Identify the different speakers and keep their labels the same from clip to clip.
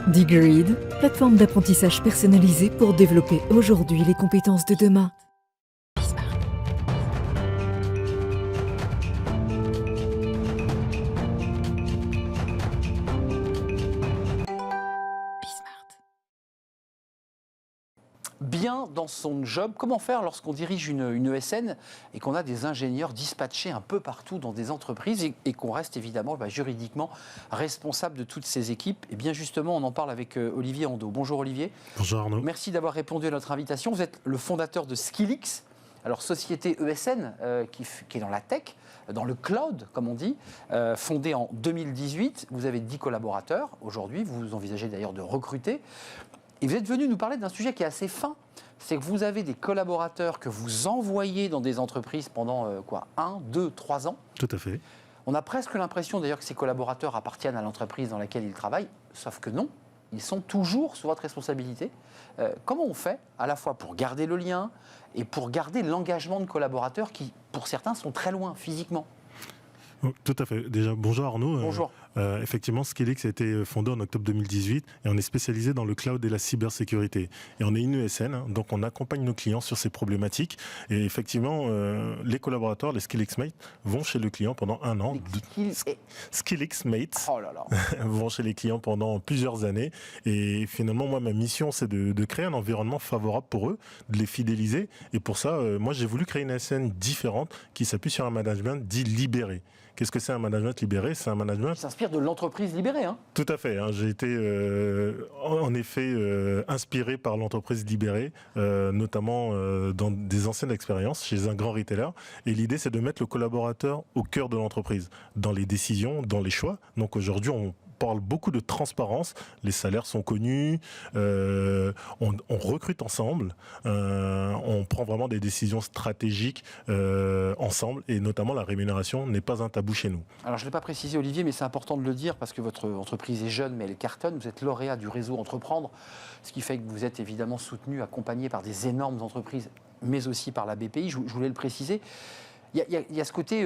Speaker 1: Digreed, plateforme d'apprentissage personnalisée pour développer aujourd'hui les compétences de demain.
Speaker 2: Bien dans son job, comment faire lorsqu'on dirige une ESN et qu'on a des ingénieurs dispatchés un peu partout dans des entreprises et qu'on reste évidemment juridiquement responsable de toutes ces équipes? Et bien justement, on en parle avec Olivier Andeau. Bonjour Olivier.
Speaker 3: Bonjour Arnaud.
Speaker 2: Merci d'avoir répondu à notre invitation. Vous êtes le fondateur de Skillix, alors société ESN qui est dans la tech, dans le cloud, comme on dit, fondée en 2018. Vous avez 10 collaborateurs aujourd'hui. Vous envisagez d'ailleurs de recruter. Et vous êtes venu nous parler d'un sujet qui est assez fin. C'est que vous avez des collaborateurs que vous envoyez dans des entreprises pendant 1, 2, 3 ans.
Speaker 3: Tout à fait.
Speaker 2: On a presque l'impression d'ailleurs que ces collaborateurs appartiennent à l'entreprise dans laquelle ils travaillent, sauf que non, ils sont toujours sous votre responsabilité. Comment on fait à la fois pour garder le lien et pour garder l'engagement de collaborateurs qui, pour certains, sont très loin physiquement?
Speaker 3: Tout à fait. Déjà, bonjour Arnaud.
Speaker 2: Bonjour.
Speaker 3: Effectivement, Skillix a été fondé en octobre 2018 et on est spécialisé dans le cloud et la cybersécurité. Et on est une ESN, donc on accompagne nos clients sur ces problématiques. Et effectivement, les collaborateurs, les Skillix Mates, vont chez le client pendant un an. Skillix Mates vont chez les clients pendant plusieurs années. Et finalement, moi, ma mission, c'est de créer un environnement favorable pour eux, de les fidéliser. Et pour ça, moi, j'ai voulu créer une ESN différente qui s'appuie sur un management dit libéré. Qu'est-ce que c'est un management libéré? C'est un management qui
Speaker 2: s'inspire de l'entreprise libérée.
Speaker 3: Tout à fait. J'ai été en effet inspiré par l'entreprise libérée, notamment dans des anciennes expériences chez un grand retailer. Et l'idée, c'est de mettre le collaborateur au cœur de l'entreprise, dans les décisions, dans les choix. Donc aujourd'hui, on parle beaucoup de transparence, les salaires sont connus, on recrute ensemble, on prend vraiment des décisions stratégiques ensemble et notamment la rémunération n'est pas un tabou chez nous.
Speaker 2: Alors je ne l'ai pas précisé Olivier, mais c'est important de le dire parce que votre entreprise est jeune mais elle cartonne, vous êtes lauréat du réseau Entreprendre, ce qui fait que vous êtes évidemment soutenu, accompagné par des énormes entreprises mais aussi par la BPI, je voulais le préciser. Il y a ce côté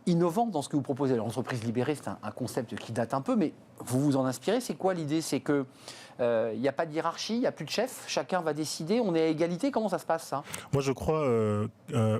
Speaker 2: innovant dans ce que vous proposez. L'entreprise libérée, c'est un concept qui date un peu, mais vous vous en inspirez. C'est quoi l'idée? C'est qu'il n'y a pas de hiérarchie, il n'y a plus de chef, chacun va décider, on est à égalité. Comment ça se passe, ça?
Speaker 3: Moi, je crois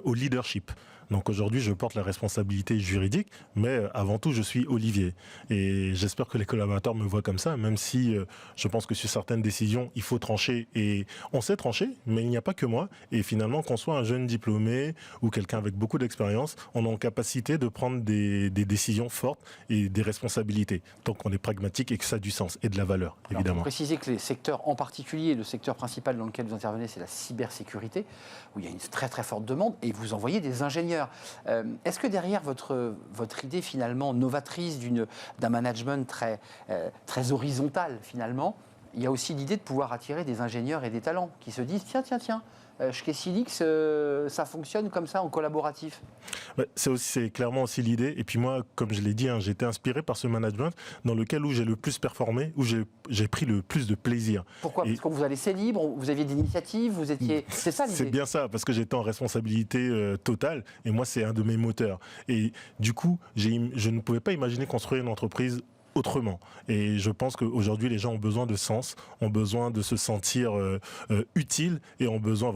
Speaker 3: au leadership. Donc aujourd'hui, je porte la responsabilité juridique, mais avant tout, je suis Olivier. Et j'espère que les collaborateurs me voient comme ça, même si je pense que sur certaines décisions, il faut trancher. Et on sait trancher, mais il n'y a pas que moi. Et finalement, qu'on soit un jeune diplômé ou quelqu'un avec beaucoup d'expérience, on est en capacité de prendre des décisions fortes et des responsabilités. Donc on est pragmatique et que ça a du sens et de la valeur, évidemment.
Speaker 2: Il faut préciser que les secteurs en particulier, le secteur principal dans lequel vous intervenez, c'est la cybersécurité, où il y a une très très forte demande, et vous envoyez des ingénieurs. Est-ce que derrière votre idée finalement novatrice d'un management très horizontal finalement, il y a aussi l'idée de pouvoir attirer des ingénieurs et des talents qui se disent tiens, chez Skillix, ça fonctionne comme ça en collaboratif?
Speaker 3: C'est clairement aussi l'idée. Et puis moi, comme je l'ai dit, j'ai été inspiré par ce management dans lequel où j'ai le plus performé, où j'ai pris le plus de plaisir.
Speaker 2: Pourquoi? Parce que vous allez laissé libre, vous aviez des initiatives, vous étiez... C'est ça l'idée?
Speaker 3: C'est bien ça, parce que j'étais en responsabilité totale. Et moi, c'est un de mes moteurs. Et du coup, je ne pouvais pas imaginer construire une entreprise autrement. Et je pense qu'aujourd'hui, les gens ont besoin de sens, ont besoin de se sentir utiles et ont besoin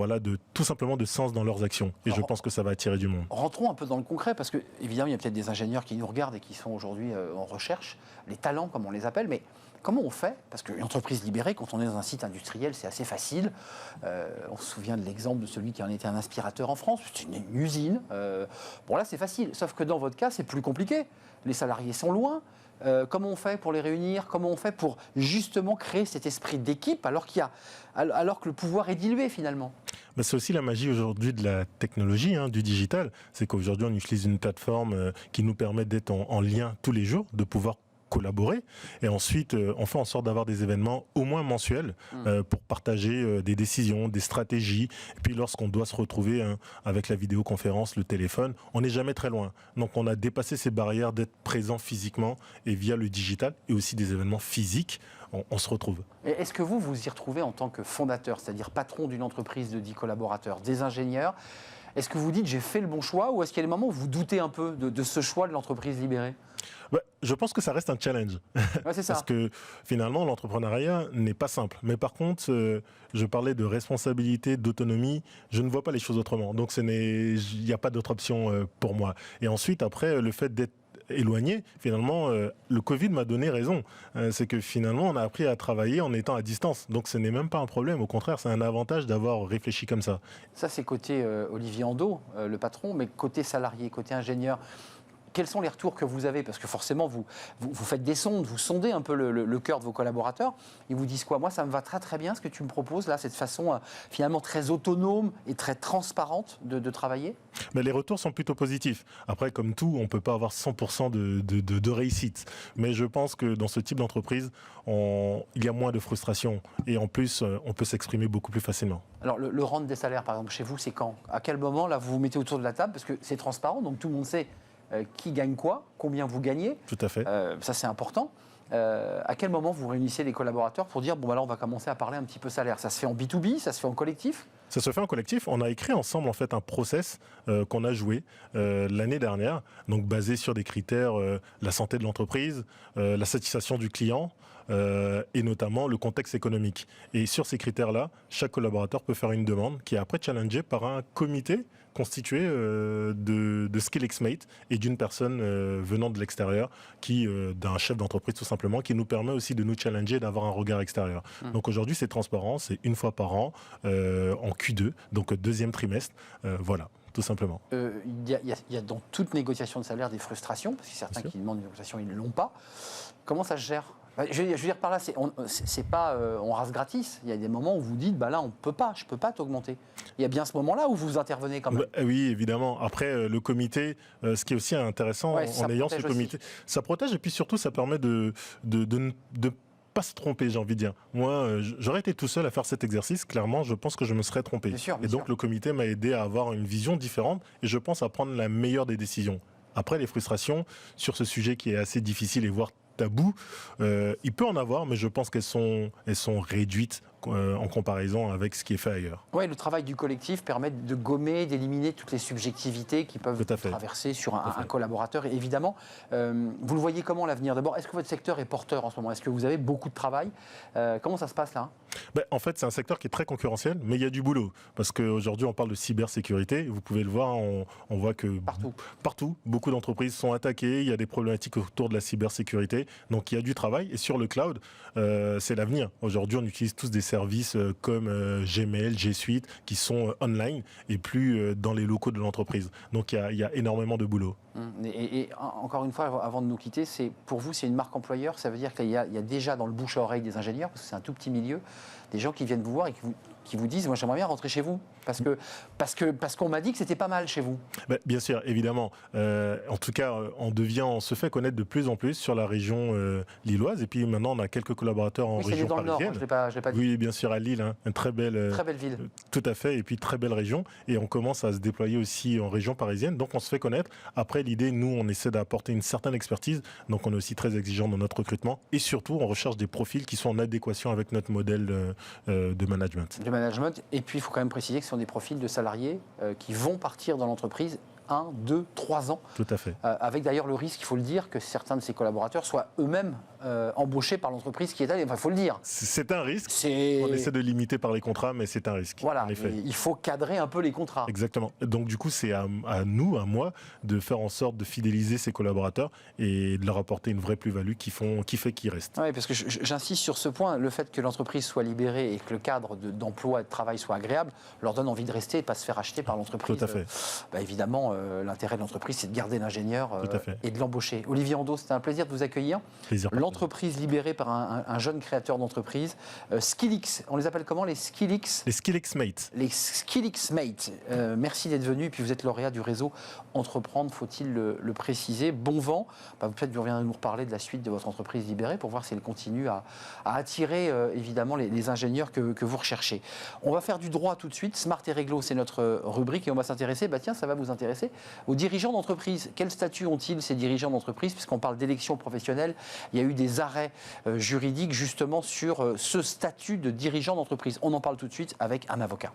Speaker 3: tout simplement de sens dans leurs actions. Et je pense que ça va attirer du monde.
Speaker 2: Rentrons un peu dans le concret, parce que évidemment, il y a peut-être des ingénieurs qui nous regardent et qui sont aujourd'hui en recherche, les talents comme on les appelle, mais comment on fait? Parce qu'une entreprise libérée, quand on est dans un site industriel, c'est assez facile. On se souvient de l'exemple de celui qui en était un aspirateur en France. C'est une usine. Bon, là, c'est facile. Sauf que dans votre cas, c'est plus compliqué. Les salariés sont loin. Comment on fait pour les réunir? Comment on fait pour justement créer cet esprit d'équipe alors que le pouvoir est dilué finalement?
Speaker 3: C'est aussi la magie aujourd'hui de la technologie, du digital. C'est qu'aujourd'hui, on utilise une plateforme qui nous permet d'être en lien tous les jours, de pouvoir collaborer et ensuite on fait en sorte d'avoir des événements au moins mensuels pour partager des décisions, des stratégies, et puis lorsqu'on doit se retrouver avec la vidéoconférence, le téléphone, on n'est jamais très loin. Donc on a dépassé ces barrières d'être présent physiquement et via le digital et aussi des événements physiques, on se retrouve.
Speaker 2: Est-ce que vous y retrouvez en tant que fondateur, c'est-à-dire patron d'une entreprise de 10 collaborateurs, des ingénieurs? Est-ce que vous dites j'ai fait le bon choix ou est-ce qu'il y a des moments où vous doutez un peu de ce choix de l'entreprise libérée?
Speaker 3: Je pense que ça reste un challenge.
Speaker 2: Ouais, c'est ça.
Speaker 3: Parce que finalement, l'entrepreneuriat n'est pas simple. Mais par contre, je parlais de responsabilité, d'autonomie. Je ne vois pas les choses autrement. Donc, il n'y a pas d'autre option pour moi. Et ensuite, après, le fait d'être éloigné, finalement, le Covid m'a donné raison. C'est que finalement, on a appris à travailler en étant à distance. Donc, ce n'est même pas un problème. Au contraire, c'est un avantage d'avoir réfléchi comme ça.
Speaker 2: Ça, c'est côté Olivier Andeau, le patron, mais côté salarié, côté ingénieur. Quels sont les retours que vous avez? Parce que forcément, vous faites des sondes, vous sondez un peu le cœur de vos collaborateurs. Ils vous disent quoi? Moi, ça me va très très bien ce que tu me proposes, là, cette façon finalement très autonome et très transparente de travailler.
Speaker 3: Mais les retours sont plutôt positifs. Après, comme tout, on ne peut pas avoir 100% de réussite. Mais je pense que dans ce type d'entreprise, il y a moins de frustration. Et en plus, on peut s'exprimer beaucoup plus facilement.
Speaker 2: Alors, le rente des salaires, par exemple, chez vous, c'est quand? À quel moment, là, vous vous mettez autour de la table? Parce que c'est transparent, donc tout le monde sait qui gagne quoi, combien vous gagnez.
Speaker 3: Tout à fait.
Speaker 2: Ça, c'est important. À quel moment vous réunissez les collaborateurs pour dire, bon, bah là, on va commencer à parler un petit peu salaire? Ça se fait en B2B, ça se fait en collectif?
Speaker 3: Ça se fait en collectif. On a écrit ensemble en fait un process qu'on a joué l'année dernière, donc basé sur des critères la santé de l'entreprise, la satisfaction du client et notamment le contexte économique. Et sur ces critères-là, chaque collaborateur peut faire une demande qui est après challengée par un comité constitué de SkillXmate et d'une personne venant de l'extérieur, d'un chef d'entreprise tout simplement, qui nous permet aussi de nous challenger, d'avoir un regard extérieur. Donc aujourd'hui, c'est transparent, c'est une fois par an, en Q2, donc deuxième trimestre, voilà. Tout simplement.
Speaker 2: Il y a dans toute négociation de salaire des frustrations, parce que certains qui demandent une négociation, ils ne l'ont pas. Comment ça se gère? Je veux dire par là, c'est pas on rase gratis. Il y a des moments où vous dites, bah là, je peux pas t'augmenter. Il y a bien ce moment-là où vous intervenez quand même.
Speaker 3: Oui, évidemment. Après, le comité, ce qui est aussi intéressant en ayant ce comité, ça protège et puis surtout, ça permet de pas se tromper, j'ai envie de dire. Moi, j'aurais été tout seul à faire cet exercice. Clairement, je pense que je me serais trompé.
Speaker 2: Bien sûr.
Speaker 3: Donc, le comité m'a aidé à avoir une vision différente et je pense à prendre la meilleure des décisions. Après, les frustrations sur ce sujet qui est assez difficile et voire tabou, il peut en avoir, mais je pense qu'elles sont réduites en comparaison avec ce qui est fait ailleurs.
Speaker 2: Oui, le travail du collectif permet de gommer, d'éliminer toutes les subjectivités qui peuvent traverser sur un collaborateur. Et évidemment, vous le voyez comment l'avenir? D'abord, est-ce que votre secteur est porteur en ce moment? Est-ce que vous avez beaucoup de travail? Comment ça se passe là?
Speaker 3: En fait, c'est un secteur qui est très concurrentiel, mais il y a du boulot. Parce qu'aujourd'hui, on parle de cybersécurité. Vous pouvez le voir, on voit que partout, beaucoup d'entreprises sont attaquées. Il y a des problématiques autour de la cybersécurité. Donc, il y a du travail. Et sur le cloud, c'est l'avenir. Aujourd'hui, on utilise tous des services comme Gmail, G Suite, qui sont online et plus dans les locaux de l'entreprise. Donc, il y a énormément de boulot.
Speaker 2: Et encore une fois, avant de nous quitter, pour vous, c'est une marque employeur. Ça veut dire qu'il y a déjà dans le bouche à oreille des ingénieurs, parce que c'est un tout petit milieu, des gens qui viennent vous voir et qui vous disent, moi j'aimerais bien rentrer chez vous, parce qu'on m'a dit que c'était pas mal chez vous.
Speaker 3: Bien sûr, évidemment. En tout cas, on se fait connaître de plus en plus sur la région lilloise. Et puis maintenant, on a quelques collaborateurs en région
Speaker 2: dans
Speaker 3: parisienne.
Speaker 2: Le nord, je l'ai pas dit.
Speaker 3: Oui, bien sûr, à Lille, une très belle
Speaker 2: ville.
Speaker 3: Tout à fait, et puis très belle région. Et on commence à se déployer aussi en région parisienne. Donc on se fait connaître. Après, l'idée, nous, on essaie d'apporter une certaine expertise. Donc on est aussi très exigeant dans notre recrutement. Et surtout, on recherche des profils qui sont en adéquation avec notre modèle de management.
Speaker 2: Et puis, il faut quand même préciser que ce sont des profils de salariés qui vont partir dans l'entreprise 1, 2, 3 ans.
Speaker 3: Tout à fait.
Speaker 2: Avec d'ailleurs le risque, il faut le dire, que certains de ces collaborateurs soient eux-mêmes embauchés par l'entreprise qui est allée. Enfin, il faut le dire.
Speaker 3: C'est un risque. On essaie de limiter par les contrats, mais c'est un risque.
Speaker 2: Voilà,
Speaker 3: en effet.
Speaker 2: Il faut cadrer un peu les contrats.
Speaker 3: Exactement. Donc du coup, c'est à nous, à moi, de faire en sorte de fidéliser ces collaborateurs et de leur apporter une vraie plus-value qui fait qu'ils restent.
Speaker 2: Oui, parce que j'insiste sur ce point, le fait que l'entreprise soit libérée et que le cadre d'emploi et de travail soit agréable leur donne envie de rester et de ne pas se faire acheter par l'entreprise.
Speaker 3: Tout à fait.
Speaker 2: Évidemment, l'intérêt de l'entreprise, c'est de garder l'ingénieur et de l'embaucher. Olivier Andeau, c'était un plaisir de vous accueillir. L'entreprise libérée par un jeune créateur d'entreprise. SkillX, on les appelle comment les SkillX?
Speaker 3: Les SkillXmate.
Speaker 2: Les SkillXmate. Merci d'être venu. Et puis vous êtes lauréat du réseau Entreprendre, faut-il le préciser. Bon vent. Peut-être que vous reviendrez nous reparler de la suite de votre entreprise libérée pour voir si elle continue à attirer évidemment les ingénieurs que vous recherchez. On va faire du droit tout de suite. Smart et Réglo, c'est notre rubrique et on va s'intéresser, ça va vous intéresser, aux dirigeants d'entreprise. Quel statut ont-ils ces dirigeants d'entreprise? Puisqu'on parle d'élection professionnelle, il y a eu des arrêts juridiques justement sur ce statut de dirigeant d'entreprise. On en parle tout de suite avec un avocat.